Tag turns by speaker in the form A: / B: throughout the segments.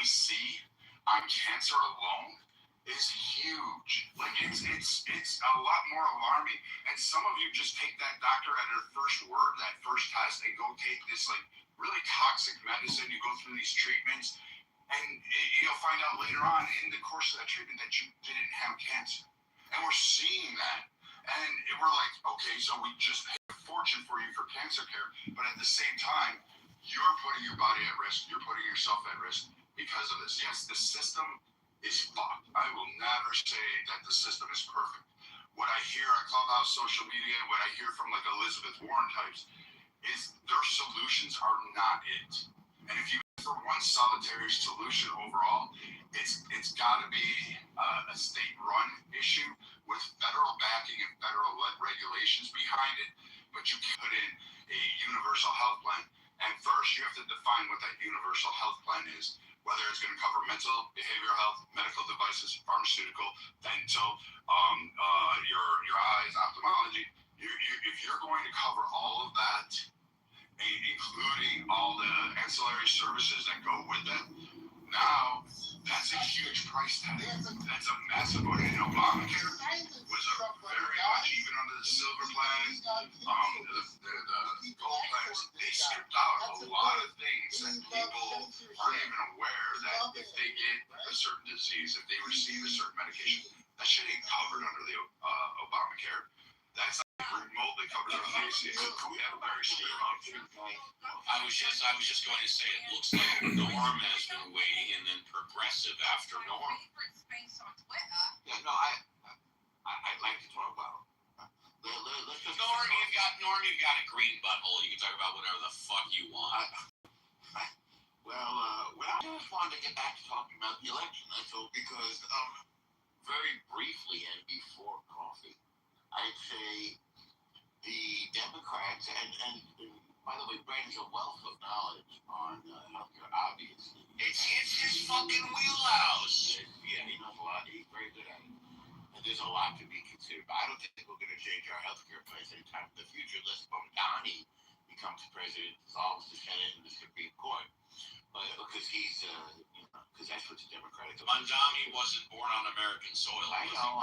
A: see on cancer alone is huge. Like it's a lot more alarming. And some of you just take that doctor at her first word, that first test, and go take this like really toxic medicine. You go through these treatments, and you'll find out later on in the course of that treatment that you didn't have cancer. And we're seeing that. And we're like, okay, so we just paid a fortune for you for cancer care, but at the same time, you're putting your body at risk. You're putting yourself at risk because of this. Yes, the system is fucked. I will never say that the system is perfect. What I hear on Clubhouse, social media, what I hear from like Elizabeth Warren types is their solutions are not it. And if you look for one solitary solution overall, it's got to be a state-run issue with federal backing and federal regulations behind it. But you put in a universal health plan. And first, you have to define what that universal health plan is, whether it's going to cover mental, behavioral health, medical devices, pharmaceutical, dental, your eyes, ophthalmology. If you're going to cover all of that, including all the ancillary services that go with it, now that's a huge price tag. That's a massive one. And Obamacare was a very much, even under the silver plan, the gold plans, they stripped out a lot of things that people aren't even aware that if they get a certain disease, if they receive a certain medication, that shit ain't covered under the Obamacare. That's not remotely covered under the ACA. We have a very strict option.
B: I was just going to say, it looks like Norm has been waiting, and then Progressive after Norm.
C: Yeah, no, I'd like to talk about. Let's just
B: Norm, you've got a green butthole. You can talk about whatever the fuck you want.
C: I just wanted to get back to talking about the election. That's all, because very briefly and before coffee, I'd say the Democrats and by the way, Brandon's a wealth of knowledge on healthcare, obviously.
B: It's his fucking wheelhouse.
C: Yeah, he knows a lot. He's very good at it. And there's a lot to be considered. But I don't think we're going to change our healthcare place anytime in the future unless Donnie becomes president, dissolves the Senate and the Supreme Court. But because he's, because that's what the Democratic.
B: Mamdani wasn't born on American soil.
C: I know.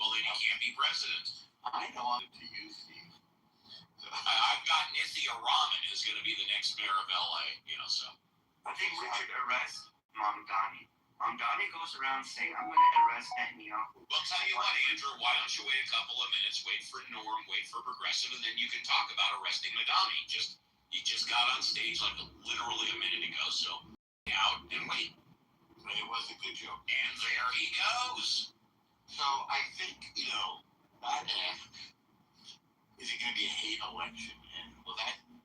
B: Well, then he can't be president.
C: I know. To you, Steve.
B: I've got Nithya Raman who's going to be the next mayor of LA, so.
D: I think we should arrest Mamdani. Mamdani goes around saying, I'm going to arrest Netanyahu.
B: Well, tell you what, Andrew, why don't you wait a couple of minutes, wait for Norm, wait for Progressive, and then you can talk about arresting Mamdani. You just got on stage like literally a minute ago, so out and wait.
C: And it was a good joke.
B: And there he goes.
C: So I think, that asks, is it going to be a hate election? And well,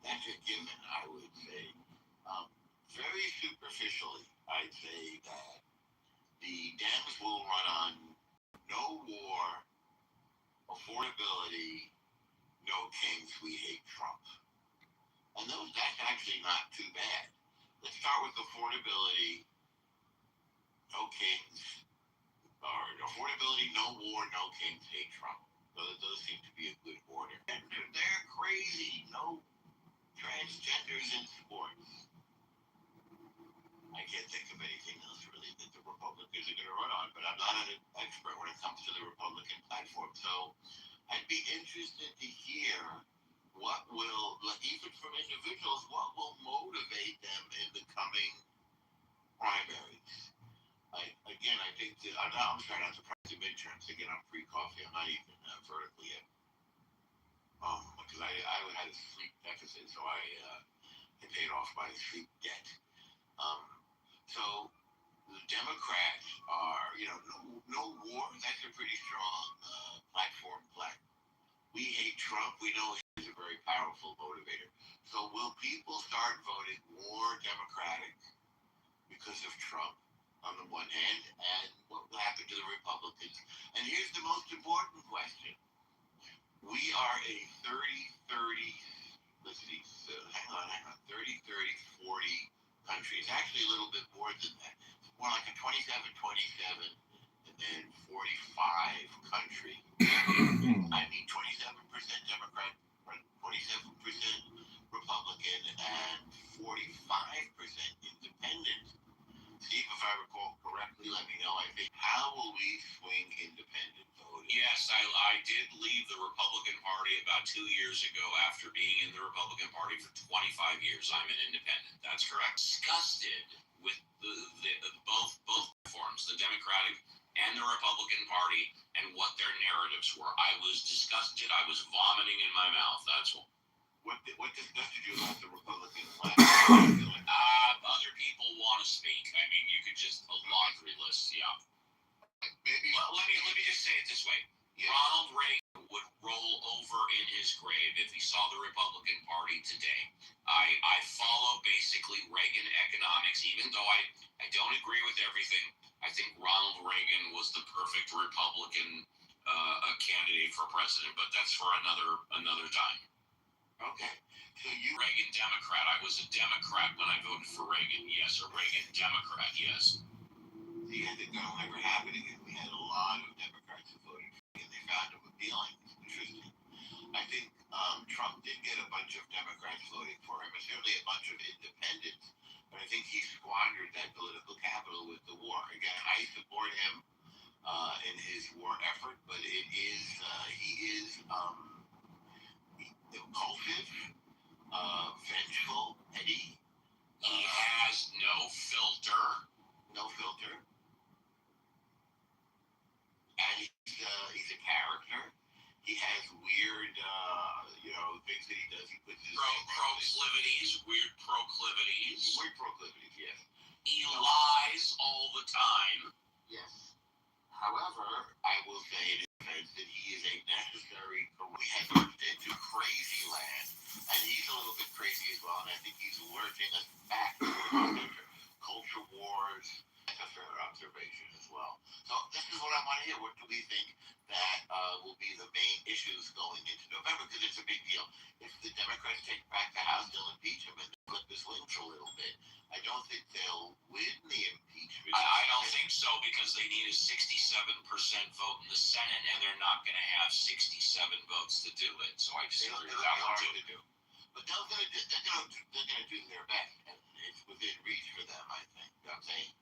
C: that's a given, I would say. Very superficially, I'd say that the Dems will run on no war, affordability, no kings, we hate Trump. And that's actually not too bad. Let's start with affordability, no kings, or affordability, no war, no kings, hate Trump. Those seem to be a good order. And they're crazy. No transgenders in sports. I can't think of anything else really that the Republicans are going to run on, but I'm not an expert when it comes to the Republican platform. So I'd be interested to hear what will, even from individuals, what will motivate them in the coming primaries. I think I'm trying not to practice the midterms. Again, I'm pre-coffee. I'm not even vertically yet. Because I had a sleep deficit, so I paid off my sleep debt. So the Democrats are, no war. That's a pretty strong platform. We hate Trump. We know he's a very powerful motivator. So will people start voting more Democratic because of Trump on the one hand, and what will happen to the Republicans? And here's the most important question. We are a 30-30, let's see, hang on, 30-30, 40 countries, actually a little bit more than that. It's more like a 27-27 and then 45 country. I mean 27% Democrat, 27% Republican, and 45% independent. Steve, You let me know, I think. How will we swing independent voting?
B: Yes, I did leave the Republican Party about 2 years ago after being in the Republican Party for 25 years. I'm an independent. That's correct. Disgusted with both forms, the Democratic and the Republican Party, and what their narratives were. I was disgusted. I was vomiting in my mouth. That's what.
C: What disgusted you about the Republican platform?
B: Other people want to speak. I mean, you could just a laundry list. Yeah.
C: Maybe.
B: Well, let me just say it this way.
C: Yeah.
B: Ronald Reagan would roll over in his grave if he saw the Republican Party today. I follow basically Reagan economics, even though I don't agree with everything. I think Ronald Reagan was the perfect Republican candidate for president, but that's for another time.
C: Okay. So you
B: Reagan Democrat. I was a Democrat when I voted for Reagan. Yes, a Reagan Democrat. Yes.
C: see, I think that'll never happen again. We had a lot of Democrats who voted for him, and they found him appealing. It's interesting. I think Trump did get a bunch of Democrats voting for him, and certainly a bunch of independents. But I think he squandered that political capital with the war. Again, I support him in his war effort, but it is he is impulsive, vengeful, petty.
B: He has no filter.
C: No filter. And he's a character. He has weird, things that he does. He puts his
B: Proclivities, weird proclivities.
C: Weird proclivities, yes.
B: He lies all the time.
C: Yes. However, I will say in defense that he is a necessary. We have moved into crazy land, and he's a little bit crazy as well. And I think he's lurching us back to culture wars. That's a fair observation as well. So this is what I want to hear. What do we think that will be the main issues going into November? Because it's a big deal. If the Democrats take back the House, they'll impeach him and flip the swings a little bit. I don't think they'll win the impeachment.
B: I don't think so, because they need a 67% vote in the Senate, and they're not going to have 67 votes to do it. So I disagree with that one too.
C: To do. But they're going to do their best, and it's within reach for them, I think. I'm saying.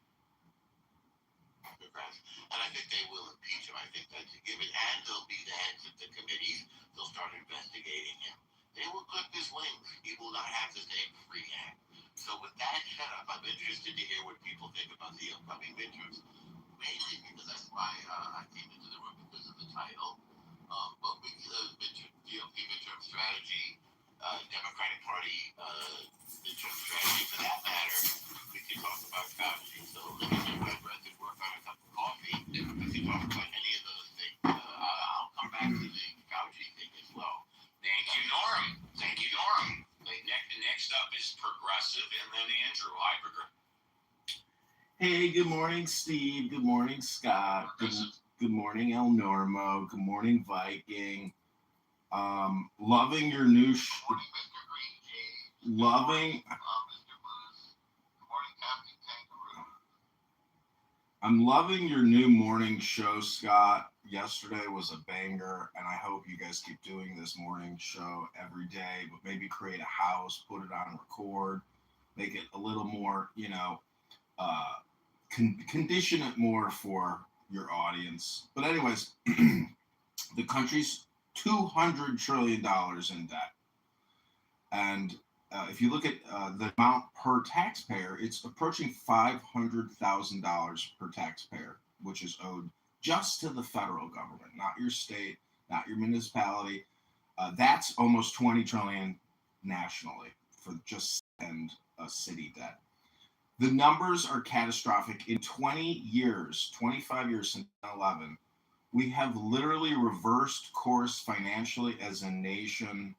C: And I think they will impeach him. I think that's a given. And they'll be the heads of the committees. They'll start investigating him. They will clip his wings. He will not have the same free hand. So with that set up, I'm interested to hear what people think about the upcoming midterms. Mainly because that's why I came into the room, because of the title. But we GOP midterm strategy, Democratic Party midterm strategy, for that matter, we can talk about Fauci. So let me get my breath and work on a cup of coffee. We can talk about any of those things. I'll come back to the Fauci thing as well.
B: Thank you, Norm. Thank you, Norm. Next up is Progressive, and then Andrew. Hi, Progressive.
E: Hey, good morning, Steve. Good morning, Scott. Good morning, El Normo. Good morning, Viking. Loving your new I'm loving your new morning show, Scott. Yesterday was a banger, and I hope you guys keep doing this morning show every day, but maybe create a house, put it on record, make it a little more, condition it more for your audience. But anyways, the country's $200 trillion in debt. And if you look at the amount per taxpayer, it's approaching $500,000 per taxpayer, which is owed just to the federal government, not your state, not your municipality. That's almost $20 trillion nationally for just city debt. The numbers are catastrophic. In 25 years since 9/11, we have literally reversed course financially as a nation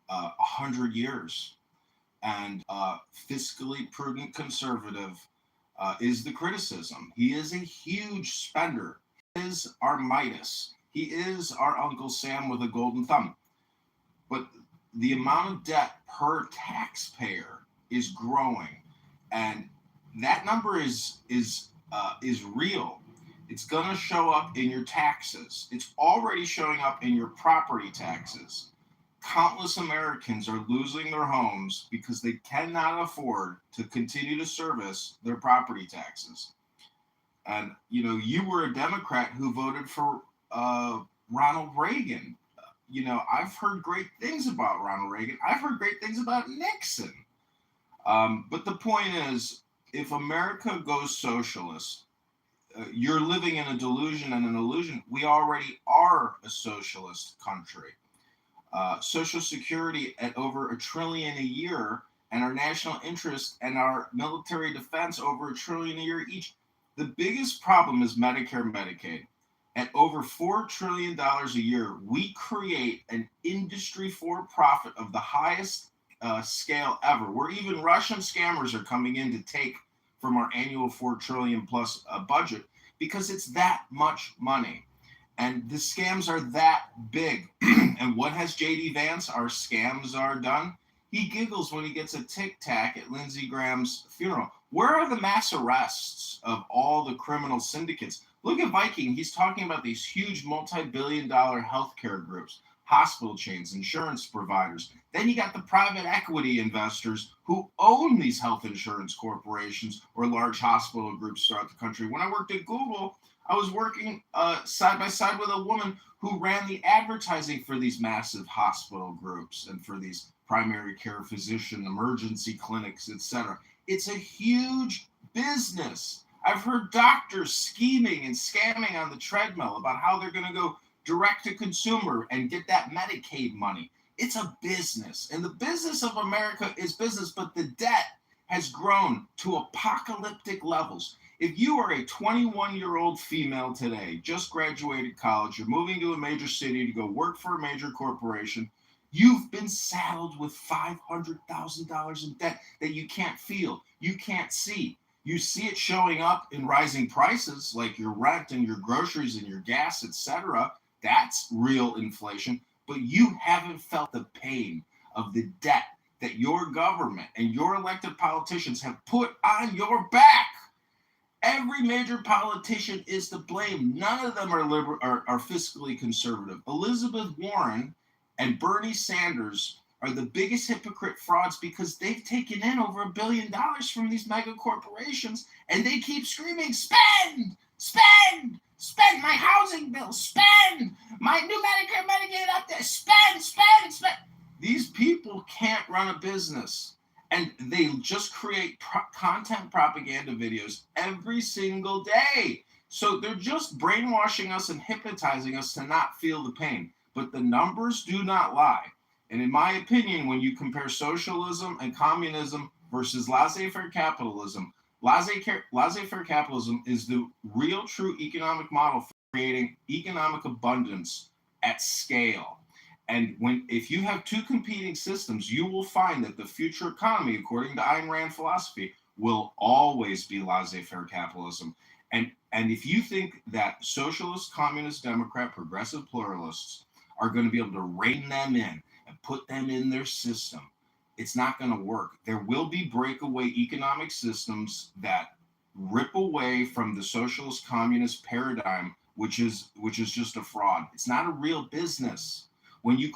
E: 100 years. And fiscally prudent conservative is the criticism. He is a huge spender. He is our Midas. He is our Uncle Sam with a golden thumb. But the amount of debt per taxpayer is growing, and that number is real. It's going to show up in your taxes. It's already showing up in your property taxes. Countless Americans are losing their homes because they cannot afford to continue to service their property taxes. And, you were a Democrat who voted for Ronald Reagan. I've heard great things about Ronald Reagan. I've heard great things about Nixon. But the point is, if America goes socialist, you're living in a delusion and an illusion. We already are a socialist country. Social Security at over $1 trillion a year, and our national interest and our military defense over $1 trillion a year each. The biggest problem is Medicare, Medicaid. At over $4 trillion a year, we create an industry for profit of the highest scale ever, where even Russian scammers are coming in to take from our annual $4 trillion plus budget, because it's that much money. And the scams are that big. And what has J.D. Vance, our scams are done? He giggles when he gets a Tic Tac at Lindsey Graham's funeral. Where are the mass arrests of all the criminal syndicates? Look at Viking. He's talking about these huge multi-billion-dollar healthcare groups, hospital chains, insurance providers. Then you got the private equity investors who own these health insurance corporations or large hospital groups throughout the country. When I worked at Google, I was working side by side with a woman who ran the advertising for these massive hospital groups and for these primary care physician, emergency clinics, etc. It's a huge business. I've heard doctors scheming and scamming on the treadmill about how they're going to go direct to consumer and get that Medicaid money. It's a business. And the business of America is business, but the debt has grown to apocalyptic levels. If you are a 21-year-old female today, just graduated college, you're moving to a major city to go work for a major corporation, you've been saddled with $500,000 in debt that you can't feel, you can't see. You see it showing up in rising prices like your rent and your groceries and your gas, etc. That's real inflation. But you haven't felt the pain of the debt that your government and your elected politicians have put on your back. Every major politician is to blame. None of them are fiscally conservative. Elizabeth Warren and Bernie Sanders are the biggest hypocrite frauds because they've taken in over $1 billion from these mega corporations, and they keep screaming, spend, spend, spend my housing bill, spend my new Medicare, Medicaid up there, spend, spend, spend. These people can't run a business. And they just create content propaganda videos every single day. So they're just brainwashing us and hypnotizing us to not feel the pain. But the numbers do not lie. And in my opinion, when you compare socialism and communism versus laissez-faire capitalism, laissez-faire capitalism is the real true economic model for creating economic abundance at scale. And if you have two competing systems, you will find that the future economy, according to Ayn Rand philosophy, will always be laissez-faire capitalism. And if you think that socialist, communist, Democrat, progressive pluralists are going to be able to rein them in and put them in their system, it's not going to work. There will be breakaway economic systems that rip away from the socialist, communist paradigm, which is just a fraud. It's not a real business. When you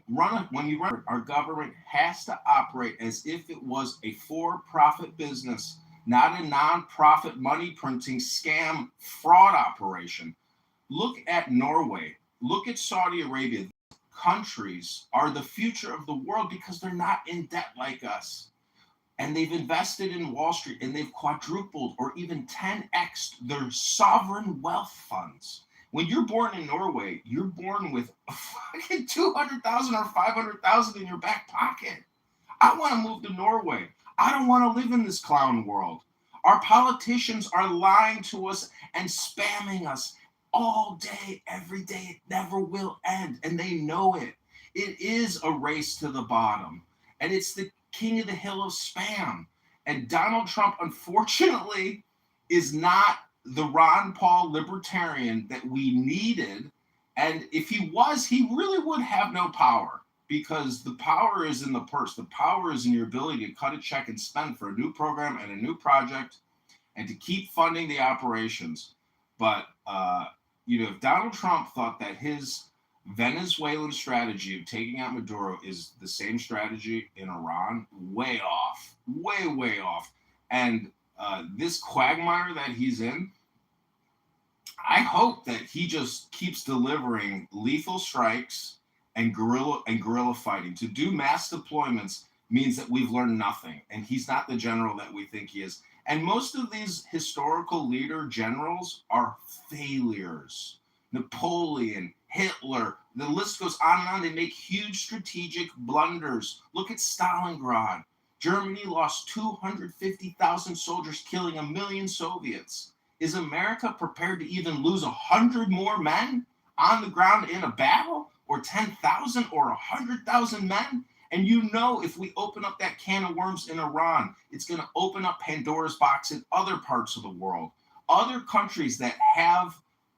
E: run, our government has to operate as if it was a for-profit business, not a non-profit money printing scam fraud operation. Look at Norway. Look at Saudi Arabia. Countries are the future of the world because they're not in debt like us. And they've invested in Wall Street and they've quadrupled or even 10x'd their sovereign wealth funds. When you're born in Norway, you're born with fucking 200,000 or 500,000 in your back pocket. I want to move to Norway. I don't want to live in this clown world. Our politicians are lying to us and spamming us all day, every day. It never will end, and they know it. It is a race to the bottom, and it's the king of the hill of spam. And Donald Trump, unfortunately, is not the Ron Paul libertarian that we needed. And if he was, he really would have no power, because the power is in the purse. The power is in your ability to cut a check and spend for a new program and a new project and to keep funding the operations. But, if Donald Trump thought that his Venezuelan strategy of taking out Maduro is the same strategy in Iran, way off, way, way off. And this quagmire that he's in, I hope that he just keeps delivering lethal strikes and guerrilla fighting. To do mass deployments means that we've learned nothing, and he's not the general that we think he is. And most of these historical leader generals are failures. Napoleon, Hitler, the list goes on and on. They make huge strategic blunders. Look at Stalingrad. Germany lost 250,000 soldiers, killing 1 million Soviets. Is America prepared to even lose 100 more men on the ground in a battle, or 10,000 or 100,000 men? And you know, if we open up that can of worms in Iran, it's going to open up Pandora's box in other parts of the world. Other countries that have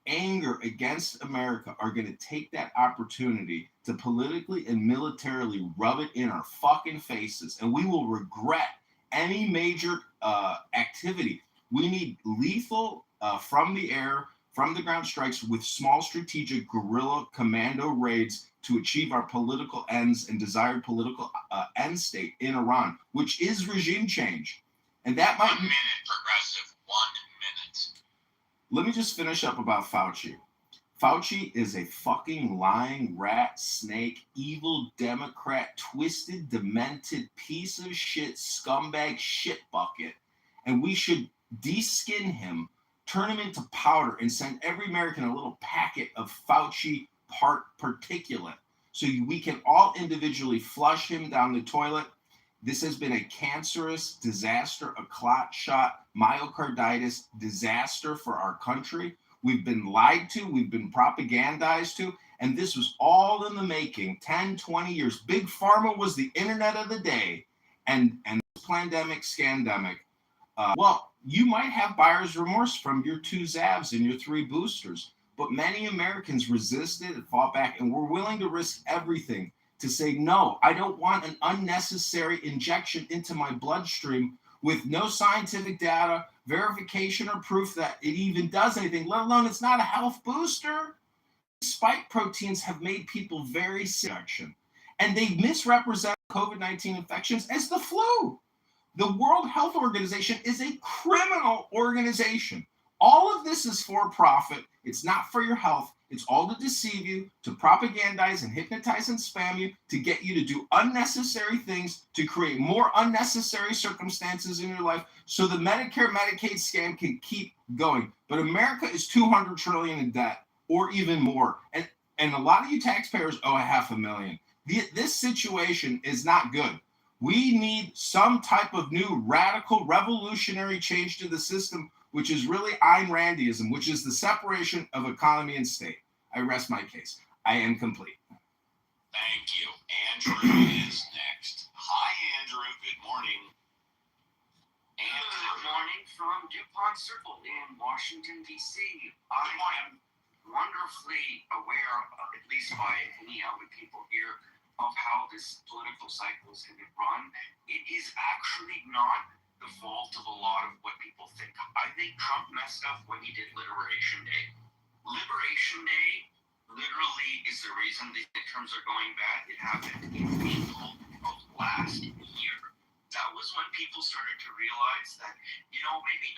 E: anger against America are going to take that opportunity to politically and militarily rub it in our fucking faces, and we will regret any major activity. We need lethal from the air, from the ground strikes with small strategic guerrilla commando raids to achieve our political ends and desired political end state in Iran, which is regime change. And that might...
B: 1 minute, progressive. 1 minute.
E: Let me just finish up about Fauci. Fauci is a fucking lying rat, snake, evil Democrat, twisted, demented piece of shit, scumbag shit bucket. And we should de-skin him, turn him into powder, and send every American a little packet of Fauci particulate so we can all individually flush him down the toilet. This has been a cancerous disaster, a clot shot, myocarditis disaster for our country. We've been lied to, we've been propagandized to, and this was all in the making. 10, 20 years. Big Pharma was the internet of the day, and this pandemic, scandemic. Well, you might have buyer's remorse from your 2 Zavs and your 3 boosters, but many Americans resisted and fought back and were willing to risk everything to say, no, I don't want an unnecessary injection into my bloodstream with no scientific data, verification, or proof that it even does anything, let alone it's not a health booster. Spike proteins have made people very sick, and they misrepresent COVID-19 infections as the flu. The World Health Organization is a criminal organization. All of this is for profit. It's not for your health. It's all to deceive you, to propagandize and hypnotize and spam you, to get you to do unnecessary things, to create more unnecessary circumstances in your life so the Medicare, Medicaid scam can keep going. But America is $200 trillion in debt, or even more. And a lot of you taxpayers owe $500,000. This situation is not good. We need some type of new radical revolutionary change to the system, which is really Ayn Randiism, which is the separation of economy and state. I rest my case. I am complete.
B: Thank you. Andrew is next. Hi, Andrew. Good morning.
D: Good morning from DuPont Circle in Washington, D.C. I am wonderfully aware, at least by any other people here, of how this political cycle is going to run. It is actually not the fault of a lot of what people think. I think Trump messed up when he did Liberation Day. Liberation Day literally is the reason the midterms are going bad. It happened in April of last year. That was when people started to realize that, maybe